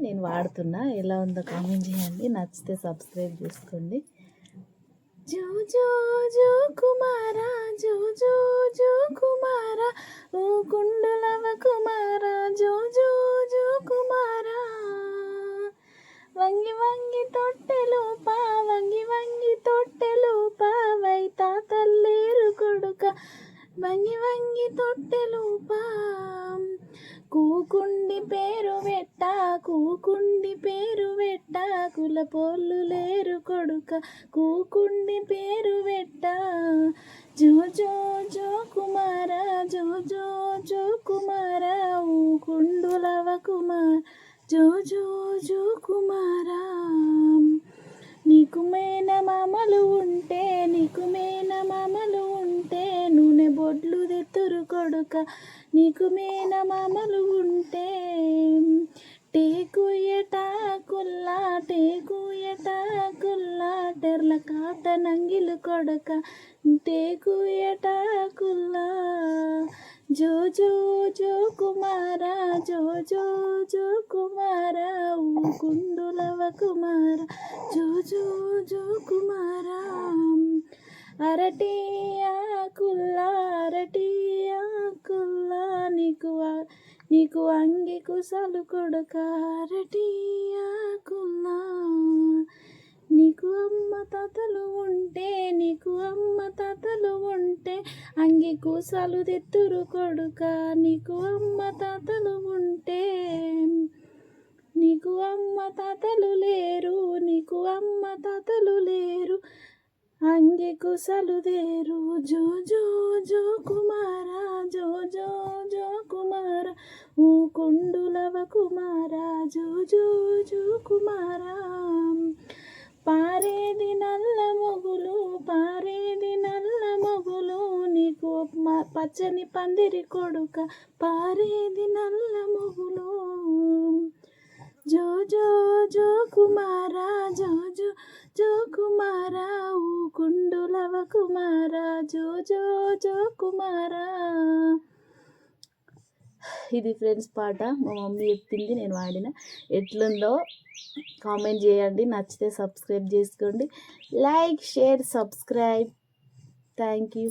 నేను వాడుతున్నా, ఎలా ఉందో కామెంట్ చేయండి, నచ్చితే సబ్స్క్రైబ్ చేసుకోండి. జో జో జో కుమారా, జో జో జో కుమారా, ఓ కుండలవ కుమారా, జో జో జో కుమారా. వంగి వంగి తొట్టెలు పా, వంగి వంగి తొట్టెలు పావై తాతల్లేరు కొడుక, వంగి వంగి తొట్టెలు పా. కూకుండి పేరు పెట్ట, కూకుండి పేరు పెట్ట, కులపోళ్ళు లేరు కొడుక, కూకుండి పేరు పెట్ట. జో జో జో కుమార, జో జో జో కుమార, ఊ కుండులవ కుమార్, జో జో జో కుమారా. నీకు మేనమామలు ఉంటే, నీకు మేనమామలు ఉంటే, నూనె బొడ్లు తెత్తురు కొడుక, నీకు మేనమామలు ఉంటే. టేకు ఎటాకుల్లా, టేకు ఎటాకుల్లా, టెర్ల కాట నంగిలు కొడుక, టేకు ఎటాకుల్లా. జో జో జో కుమారా, జో జో జో కుమారా, ఊ కుండులవ కుమార, జో జో జో కుమారా. అరటి ఆకుల్లా, అరటి ఆకుల్లా, నీకు అంగి కుసలు కొడుక, అరటి ఆకుల్లా. నీకు అమ్మ తాతలు ఉంటే, నీకు అమ్మ తాతలు ఉంటే, అంగి కూసాలు తెత్తురు కొడుక, నీకు అమ్మ తాతలు ఉంటే. నీకు అమ్మ తాతలు లేరు, నీకు అమ్మ తాతలు లేరు, అంగి కుసలు దేరు. జో జో జో కుమారా, జో జో జో కుమార, ఊ కుండులవ కుమార, జో జో జో కుమారా. పారేది నల్ల మొగులు, పారేది నల్ల మొగులు, నీకు పచ్చని పందిరి కొడుక, పారేది నల్ల మొగులు. జో జో జో కుమారా, జో జో జో కుమారా, ఊ కుండులవ కుమారా, జో జో జో కుమారా. ఇది ఫ్రెండ్స్ పాట, మా మమ్మీ చెప్పింది, నేను వాడిన. ఎట్లుందో కామెంట్ చేయండి, నచ్చితే సబ్స్క్రైబ్ చేసుకోండి. Like, share, subscribe. Thank you.